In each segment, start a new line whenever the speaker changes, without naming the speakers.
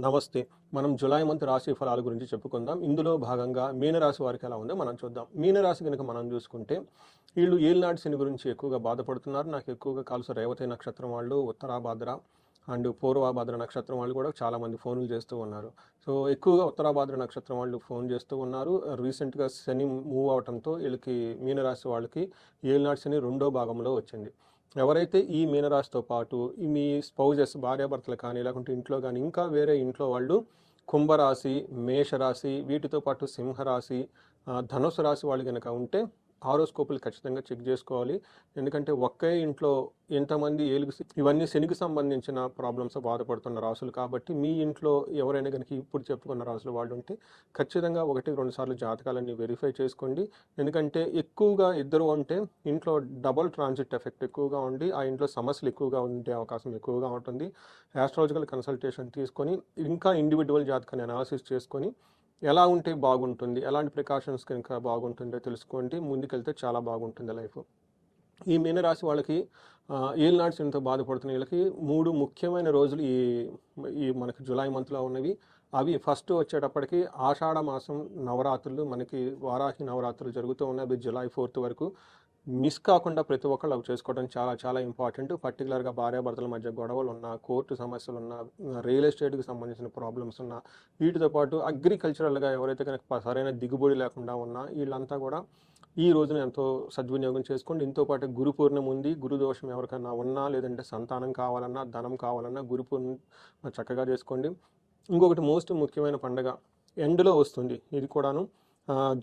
నమస్తే. మనం July month రాశి ఫలాల గురించి చెప్పుకుందాం. ఇందులో భాగంగా మీనరాశి వారికి ఎలా ఉందో మనం చూద్దాం. మీనరాశి గనుక మనం చూసుకుంటే, ఈళ్ళు ఏలినాటి శని గురించి ఎక్కువగా బాధపడుతున్నారు. నాకు ఎక్కువగా కాల్సు రేవతి నక్షత్రం వాళ్ళు, ఉత్తరాభాద్ర అండ్ పూర్వభాద్ర నక్షత్రం వాళ్ళు కూడా చాలామంది ఫోన్లు చేస్తూ ఉన్నారు. సో, ఎక్కువగా ఉత్తరాభాద్ర నక్షత్రం వాళ్ళు ఫోన్ చేస్తూ ఉన్నారు. రీసెంట్‌గా శని మూవ్ అవ్వటంతో ఈళ్ళకి మీనరాశి వాళ్ళకి ఏలినాటి శని రెండో భాగంలో వచ్చింది. ఎవరైతే ఈ మీనరాశితో పాటు ఈ మీ స్పౌజెస్ భార్యాభర్తలు కానీ లేకుంటే ఇంట్లో కానీ ఇంకా వేరే ఇంట్లో వాళ్ళు కుంభరాశి, మేషరాశి వీటితో పాటు సింహరాశి, ధనుసు రాశి వాళ్ళు కనుక ఉంటే హారోస్కోపులు ఖచ్చితంగా చెక్ చేసుకోవాలి. ఎందుకంటే ఒకే ఇంట్లో ఎంతమంది ఇవన్నీ శనికి సంబంధించిన ప్రాబ్లమ్స్ బాధపడుతున్న రాసులు కాబట్టి మీ ఇంట్లో ఎవరైనా కనుక ఇప్పుడు చెప్పుకున్న రాసులు వాళ్ళు ఉంటే ఖచ్చితంగా 1-2 సార్లు జాతకాలన్నీ వెరిఫై చేసుకోండి. ఎందుకంటే ఎక్కువగా ఇద్దరు ఉంటే ఇంట్లో డబుల్ ట్రాన్సిట్ ఎఫెక్ట్ ఎక్కువగా ఉండి ఆ ఇంట్లో సమస్యలు ఎక్కువగా ఉండే అవకాశం ఎక్కువగా ఉంటుంది. ఆస్ట్రాలజికల్ కన్సల్టేషన్ తీసుకొని ఇంకా ఇండివిజువల్ జాతకాన్ని అనాలిసిస్ చేసుకొని ఎలా ఉంటే బాగుంటుంది, ఎలాంటి ప్రికాషన్స్ కనుక బాగుంటుందో తెలుసుకోండి. ముందుకెళ్తే చాలా బాగుంటుంది లైఫ్. ఈ మీనరాశి వాళ్ళకి ఏలినాటి శనితో బాధపడుతున్న వీళ్ళకి 3 ముఖ్యమైన రోజులు ఈ ఈ మనకి జులై మంత్లో ఉన్నవి. అవి ఫస్ట్ వచ్చేటప్పటికి ఆషాఢ మాసం నవరాత్రులు మనకి వారాహి నవరాత్రులు జరుగుతూ ఉన్నాయి. అవి జులై 4 వరకు మిస్ కాకుండా ప్రతి ఒక్కళ్ళు అవి చేసుకోవడం చాలా చాలా ఇంపార్టెంట్. పర్టికులర్గా భార్యాభర్తల మధ్య గొడవలు ఉన్నా, కోర్టు సమస్యలు ఉన్నా, రియల్ ఎస్టేట్కి సంబంధించిన ప్రాబ్లమ్స్ ఉన్నా, వీటితో పాటు అగ్రికల్చరల్గా ఎవరైతే కనుక సరైన దిగుబడి లేకుండా ఉన్నా వీళ్ళంతా కూడా ఈ రోజున ఎంతో సద్వినియోగం చేసుకోండి. ఇంతో పాటు గురు పూర్ణిమ ఉంది. గురు దోషం ఎవరికైనా ఉన్నా లేదంటే సంతానం కావాలన్నా ధనం కావాలన్నా గురు పూర్ణిమ చక్కగా చేసుకోండి. ఇంకొకటి మోస్ట్ ముఖ్యమైన పండుగ ఎండ్లో వస్తుంది. ఇది కూడాను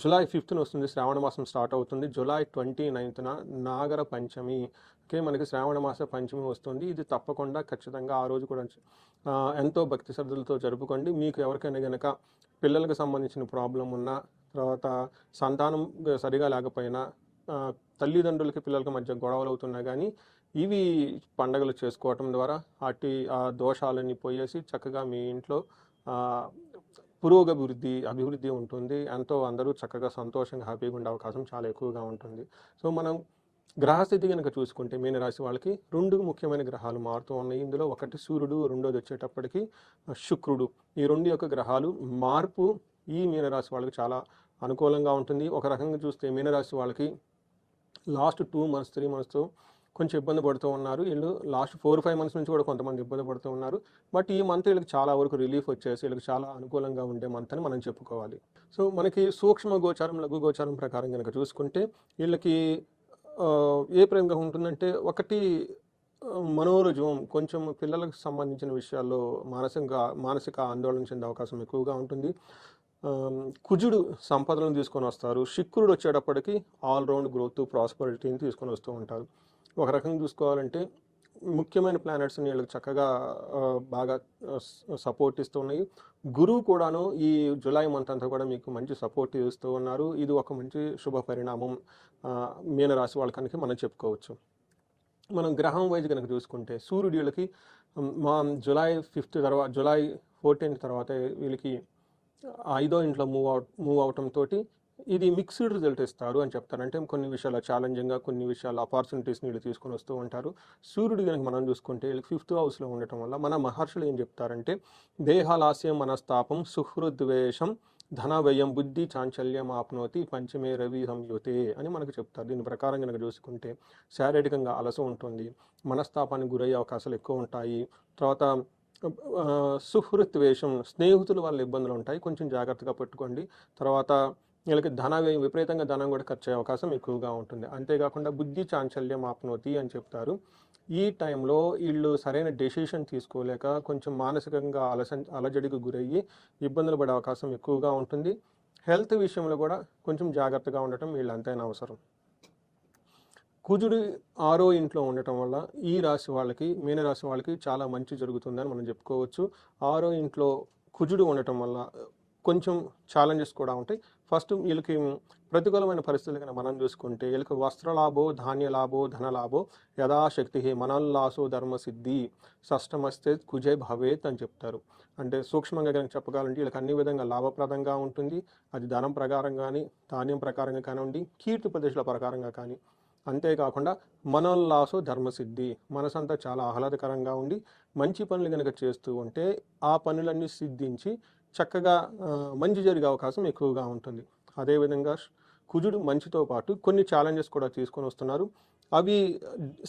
జులై 5th వస్తుంది. శ్రావణ మాసం స్టార్ట్ అవుతుంది. జులై 29th నాగర పంచమి. ఓకే, మనకి శ్రావణ మాస పంచమి వస్తుంది. ఇది తప్పకుండా ఖచ్చితంగా ఆ రోజు కూడా ఎంతో భక్తి శ్రద్ధలతో జరుపుకోండి. మీకు ఎవరికైనా కనుక పిల్లలకు సంబంధించిన ప్రాబ్లం ఉన్నా, తర్వాత సంతానం సరిగా లేకపోయినా, తల్లిదండ్రులకి పిల్లలకి మధ్య గొడవలు అవుతున్నా కానీ ఇవి పండగలు చేసుకోవటం ద్వారా ఆ దోషాలన్నీ పోయేసి చక్కగా మీ ఇంట్లో అభివృద్ధి ఉంటుంది. ఎంతో అందరూ చక్కగా సంతోషంగా హ్యాపీగా ఉండే అవకాశం చాలా ఎక్కువగా ఉంటుంది. సో, మనం గ్రహస్థితి కనుక చూసుకుంటే మీనరాశి వాళ్ళకి 2 ముఖ్యమైన గ్రహాలు మారుతూ ఉన్నాయి. ఇందులో ఒకటి సూర్యుడు, రెండోది వచ్చేటప్పటికి శుక్రుడు. ఈ 2 యొక్క గ్రహాలు మార్పు ఈ మీనరాశి వాళ్ళకి చాలా అనుకూలంగా ఉంటుంది. ఒక రకంగా చూస్తే మీనరాశి వాళ్ళకి లాస్ట్ 2 months 3 months కొంచెం ఇబ్బంది పడుతూ ఉన్నారు. వీళ్ళు లాస్ట్ 4-5 months నుంచి కూడా కొంతమంది ఇబ్బంది పడుతూ ఉన్నారు. బట్ ఈ మంత్ వీళ్ళకి చాలా వరకు రిలీఫ్ వచ్చేసి వీళ్ళకి చాలా అనుకూలంగా ఉండే మంత్ అని మనం చెప్పుకోవాలి. సో, మనకి సూక్ష్మ గోచారం, లఘు గోచారం ప్రకారం కనుక చూసుకుంటే వీళ్ళకి ఏ పరంగా ఉంటుందంటే ఒకటి మనోరుజువం కొంచెం పిల్లలకు సంబంధించిన విషయాల్లో మానసిక ఆందోళన చెందే అవకాశం ఎక్కువగా ఉంటుంది. కుజుడు సంపదలను తీసుకొని వస్తారు. శుక్రుడు వచ్చేటప్పటికి ఆల్రౌండ్ గ్రోత్ ప్రాస్పరిటీని తీసుకొని వస్తూ ఉంటారు. ఒక రకంగా చూసుకోవాలంటే ముఖ్యమైన ప్లానెట్స్ని వీళ్ళకి చక్కగా బాగా సపోర్ట్ ఇస్తూ ఉన్నాయి. గురువు కూడాను ఈ జులై మంత్ అంతా కూడా మీకు మంచి సపోర్ట్ ఇస్తూ ఉన్నారు. ఇది ఒక మంచి శుభ పరిణామం మీనరాశి వాళ్ళకి మనం చెప్పుకోవచ్చు. మనం గ్రహం వైజ్ కనుక చూసుకుంటే సూర్యుడు వీళ్ళకి జులై 14th తర్వాత వీళ్ళకి 5వ ఇంట్లో మూవ్ అవటంతో ఇది మిక్స్డ్ రిజల్ట్ ఇస్తారు అని చెప్తారు. అంటే కొన్ని విషయాలు ఛాలెంజింగ్గా, కొన్ని విషయాలు ఆపర్చునిటీస్ని వీళ్ళు తీసుకొని వస్తూ ఉంటారు. సూర్యుడు కనుక మనం చూసుకుంటే వీళ్ళకి 5th హౌస్లో ఉండటం వల్ల మన మహర్షులు ఏం చెప్తారంటే దేహాలాస్యం మనస్తాపం సుహృద్వేషం ధన వ్యయం బుద్ధి చాంచల్యం ఆప్నోతి పంచమే రవి సంయుతే అని మనకు చెప్తారు. దీని ప్రకారం కనుక చూసుకుంటే శారీరకంగా అలస ఉంటుంది, మనస్తాపానికి గురయ్యే అవకాశాలు ఎక్కువ ఉంటాయి. తర్వాత సుహృద్వేషం స్నేహితుల వల్ల ఇబ్బందులు ఉంటాయి, కొంచెం జాగ్రత్తగా పెట్టుకోండి. తర్వాత వీళ్ళకి విపరీతంగా ధనం కూడా ఖర్చు అయ్యే అవకాశం ఎక్కువగా ఉంటుంది. అంతేకాకుండా బుద్ధి చాంచల్యం ఆప్నోతి అని చెప్తారు. ఈ టైంలో వీళ్ళు సరైన డెసిషన్ తీసుకోలేక కొంచెం మానసికంగా అలజడికి గురయ్యి ఇబ్బందులు పడే అవకాశం ఎక్కువగా ఉంటుంది. హెల్త్ విషయంలో కూడా కొంచెం జాగ్రత్తగా ఉండటం వీళ్ళంతైనా అవసరం. కుజుడు 6వ ఇంట్లో ఉండటం వల్ల ఈ రాశి వాళ్ళకి మీనరాశి వాళ్ళకి చాలా మంచి జరుగుతుందని మనం చెప్పుకోవచ్చు. 6వ ఇంట్లో కుజుడు ఉండటం వల్ల కొంచెం ఛాలెంజెస్ కూడా ఉంటాయి. ఫస్ట్ వీళ్ళకి ప్రతికూలమైన పరిస్థితులు కనుక మనం చూసుకుంటే వీళ్ళకి వస్త్రలాభో ధాన్యలాభో ధనలాభో యథాశక్తి మనల్లాసో ధర్మసిద్ధి షష్టమస్తే కుజే భవేత్ అని చెప్తారు. అంటే సూక్ష్మంగా కనుక చెప్పగాలంటే వీళ్ళకి అన్ని విధంగా లాభప్రదంగా ఉంటుంది. అది ధనం ప్రకారం కానీ, ధాన్యం ప్రకారంగా కానివ్వండి, కీర్తి ప్రదేశాల ప్రకారంగా కానీ అంతేకాకుండా మనోల్లాసో ధర్మసిద్ధి, మనసంతా చాలా ఆహ్లాదకరంగా ఉండి మంచి పనులు కనుక చేస్తూ ఉంటే ఆ పనులన్నీ సిద్ధించి చక్కగా మంచి జరిగే అవకాశం ఎక్కువగా ఉంటుంది. అదేవిధంగా కుజుడు మంచితో పాటు కొన్ని ఛాలెంజెస్ కూడా తీసుకొని వస్తున్నారు. అవి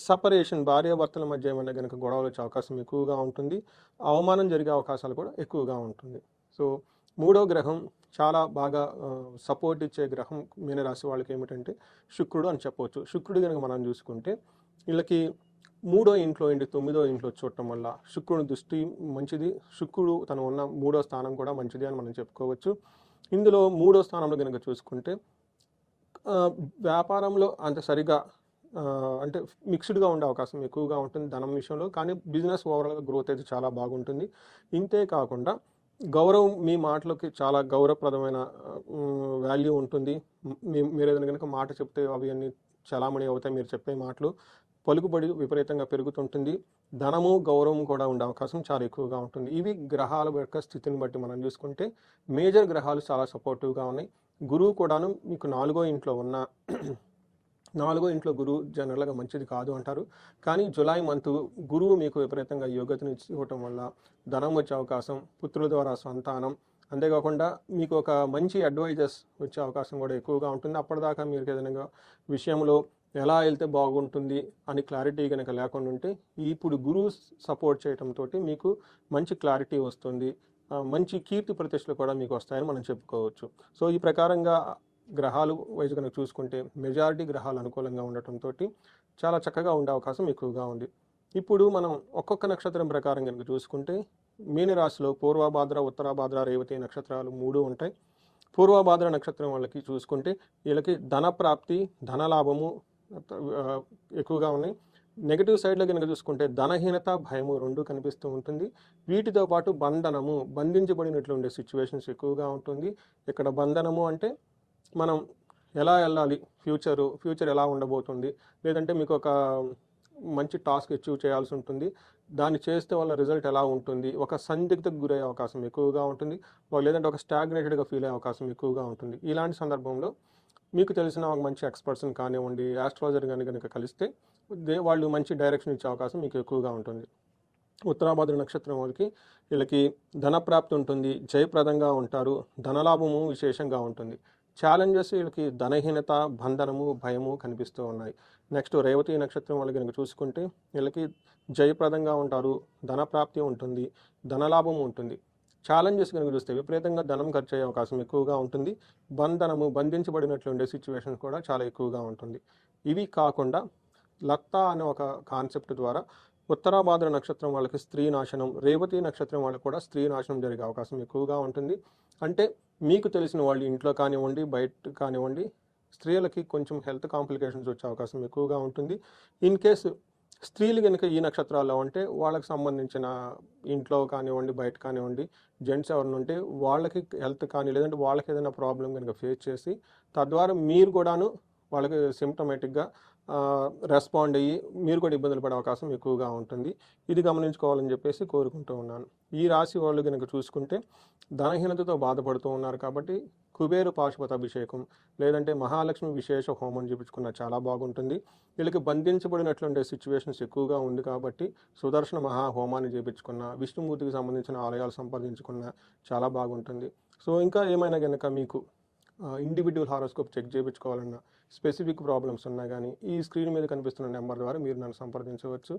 సపరేషన్, భార్యాభర్తల మధ్య ఏమైనా కనుక గొడవలు వచ్చే అవకాశం ఎక్కువగా ఉంటుంది. అవమానం జరిగే అవకాశాలు కూడా ఎక్కువగా ఉంటుంది. సో మూడో గ్రహం చాలా బాగా సపోర్ట్ ఇచ్చే గ్రహం మీనరాశి వాళ్ళకి ఏమిటంటే శుక్రుడు అని చెప్పవచ్చు. శుక్రుడు కనుక మనం చూసుకుంటే వీళ్ళకి మూడో ఇంట్లో ఏంటి 9వ ఇంట్లో చూడటం వల్ల శుక్రుని దృష్టి మంచిది. శుక్రుడు తను ఉన్న మూడో స్థానం కూడా మంచిది అని మనం చెప్పుకోవచ్చు. ఇందులో మూడో స్థానంలో కనుక చూసుకుంటే వ్యాపారంలో అంత సరిగా అంటే మిక్స్డ్గా ఉండే అవకాశం ఎక్కువగా ఉంటుంది ధనం విషయంలో. కానీ బిజినెస్ ఓవరాల్గా గ్రోత్ అయితే చాలా బాగుంటుంది. ఇంతే కాకుండా గౌరవం, మీ మాటలకి చాలా గౌరవప్రదమైన వాల్యూ ఉంటుంది. మీరు ఏదైనా కనుక మాట చెప్తే అవి అన్నీ చలామణి అవుతాయి. మీరు చెప్పే మాటలు పలుకుబడి విపరీతంగా పెరుగుతుంటుంది. ధనము, గౌరవం కూడా ఉండే అవకాశం చాలా ఎక్కువగా ఉంటుంది. ఇవి గ్రహాల యొక్క స్థితిని బట్టి మనం చూసుకుంటే మేజర్ గ్రహాలు చాలా సపోర్టివ్గా ఉన్నాయి. గురువు కూడాను మీకు 4వ ఇంట్లో ఉన్న 4వ ఇంట్లో గురువు జనరల్గా మంచిది కాదు అంటారు. కానీ జులై మంత్ గురువు మీకు విపరీతంగా యోగ్యతను ఇవ్వటం వల్ల ధనం వచ్చే అవకాశం, పుత్రుల ద్వారా సంతానం, అంతేకాకుండా మీకు ఒక మంచి అడ్వైజర్స్ వచ్చే అవకాశం కూడా ఎక్కువగా ఉంటుంది. అప్పటిదాకా మీరు ఏదైనా విషయంలో ఎలా వెళ్తే బాగుంటుంది అని క్లారిటీ కనుక లేకుండా ఉంటే ఇప్పుడు గురువు సపోర్ట్ చేయడంతో మీకు మంచి క్లారిటీ వస్తుంది. మంచి కీర్తి ప్రతిష్టలు కూడా మీకు వస్తాయని మనం చెప్పుకోవచ్చు. సో ఈ ప్రకారంగా గ్రహాలు వైజ్ కనుక చూసుకుంటే మెజారిటీ గ్రహాలు అనుకూలంగా ఉండటంతో చాలా చక్కగా ఉండే అవకాశం ఎక్కువగా ఉంది. ఇప్పుడు మనం ఒక్కొక్క నక్షత్రం ప్రకారం కనుక చూసుకుంటే మీనరాశిలో పూర్వభాద్ర, ఉత్తరాభాద్ర, రేవతి నక్షత్రాలు 3 ఉంటాయి. పూర్వభాద్ర నక్షత్రం వాళ్ళకి చూసుకుంటే వీళ్ళకి ధనప్రాప్తి, ధనలాభము ఎక్కువగా ఉన్నాయి. నెగిటివ్ సైడ్లో కనుక చూసుకుంటే ధనహీనత, భయము 2 కనిపిస్తూ ఉంటుంది. వీటితో పాటు బంధనము, బంధించబడినట్లు ఉండే సిచ్యువేషన్స్ ఎక్కువగా ఉంటుంది. ఇక్కడ బంధనము అంటే మనం ఎలా వెళ్ళాలి, ఫ్యూచర్ ఎలా ఉండబోతుంది, లేదంటే మీకు ఒక మంచి టాస్క్ అచీవ్ చేయాల్సి ఉంటుంది, దాన్ని చేస్తే వాళ్ళ రిజల్ట్ ఎలా ఉంటుంది, ఒక సందిగ్ధకు గురయ్యే అవకాశం ఎక్కువగా ఉంటుంది, లేదంటే ఒక స్టాగ్నేటెడ్గా ఫీల్ అయ్యే అవకాశం ఎక్కువగా ఉంటుంది. ఇలాంటి సందర్భంలో మీకు తెలిసిన ఒక మంచి ఎక్స్పర్ట్స్ని కానివ్వండి, ఆస్ట్రాలజర్ కానీ కనుక కలిస్తే వాళ్ళు మంచి డైరెక్షన్ ఇచ్చే అవకాశం మీకు ఎక్కువగా ఉంటుంది. ఉత్తరాభాద్ర నక్షత్రం వాళ్ళకి వీళ్ళకి ధనప్రాప్తి ఉంటుంది, జయప్రదంగా ఉంటారు, ధనలాభము విశేషంగా ఉంటుంది. ఛాలెంజెస్ వీళ్ళకి ధనహీనత, బంధనము, భయము కనిపిస్తూ ఉన్నాయి. నెక్స్ట్ రేవతి నక్షత్రం వాళ్ళకి కనుక చూసుకుంటే వీళ్ళకి జయప్రదంగా ఉంటారు, ధనప్రాప్తి ఉంటుంది, ధనలాభము ఉంటుంది. ఛాలెంజెస్ కనుక చూస్తే విపరీతంగా ధనం ఖర్చు అయ్యే అవకాశం ఎక్కువగా ఉంటుంది. బంధనము, బంధించబడినట్లు ఉండే సిచ్యువేషన్ కూడా చాలా ఎక్కువగా ఉంటుంది. ఇవి కాకుండా లత్తా అనే ఒక కాన్సెప్ట్ ద్వారా ఉత్తరాభాద్ర నక్షత్రం వాళ్ళకి స్త్రీ నాశనం, రేవతి నక్షత్రం వాళ్ళకి కూడా స్త్రీ నాశనం జరిగే అవకాశం ఎక్కువగా ఉంటుంది. అంటే మీకు తెలిసిన వాళ్ళు ఇంట్లో కానివ్వండి, బయట కానివ్వండి, స్త్రీలకి కొంచెం హెల్త్ కాంప్లికేషన్స్ వచ్చే అవకాశం ఎక్కువగా ఉంటుంది. ఇన్ కేసు స్త్రీలు కనుక ఈ నక్షత్రాల్లో ఉంటే వాళ్ళకి సంబంధించిన ఇంట్లో కానివ్వండి, బయట కానివ్వండి, జెంట్స్ ఎవరిని ఉంటే వాళ్ళకి హెల్త్ కానీ లేదంటే వాళ్ళకి ఏదైనా ప్రాబ్లం కనుక ఫేస్ చేసి తద్వారా మీరు కూడాను వాళ్ళకి సిమ్టమేటిక్గా రెస్పాండ్ అయ్యి మీరు కూడా ఇబ్బందులు పడే అవకాశం ఎక్కువగా ఉంటుంది. ఇది గమనించుకోవాలని చెప్పేసి కోరుకుంటూ ఉన్నాను. ఈ రాశి వాళ్ళు కనుక చూసుకుంటే ధనహీనతతో బాధపడుతూ ఉన్నారు కాబట్టి కుబేరు పాశుపత అభిషేకం లేదంటే మహాలక్ష్మి విశేష హోమం చేయించుకున్న చాలా బాగుంటుంది. వీళ్ళకి బంధించబడినట్లుండే సిచ్యువేషన్స్ ఎక్కువగా ఉంది కాబట్టి సుదర్శన మహా హోమాన్ని చేయించుకున్న, విష్ణుమూర్తికి సంబంధించిన ఆలయాలు సంపాదించుకున్న చాలా బాగుంటుంది. సో ఇంకా ఏమైనా కనుక మీకు ఇండివిజువల్ హారోస్కోప్ చెక్ చేయించుకోవాలన్నా, స్పెసిఫిక్ ప్రాబ్లమ్స్ ఉన్నా కానీ ఈ స్క్రీన్ మీద కనిపిస్తున్న నెంబర్ ద్వారా మీరు నన్ను సంప్రదించవచ్చు.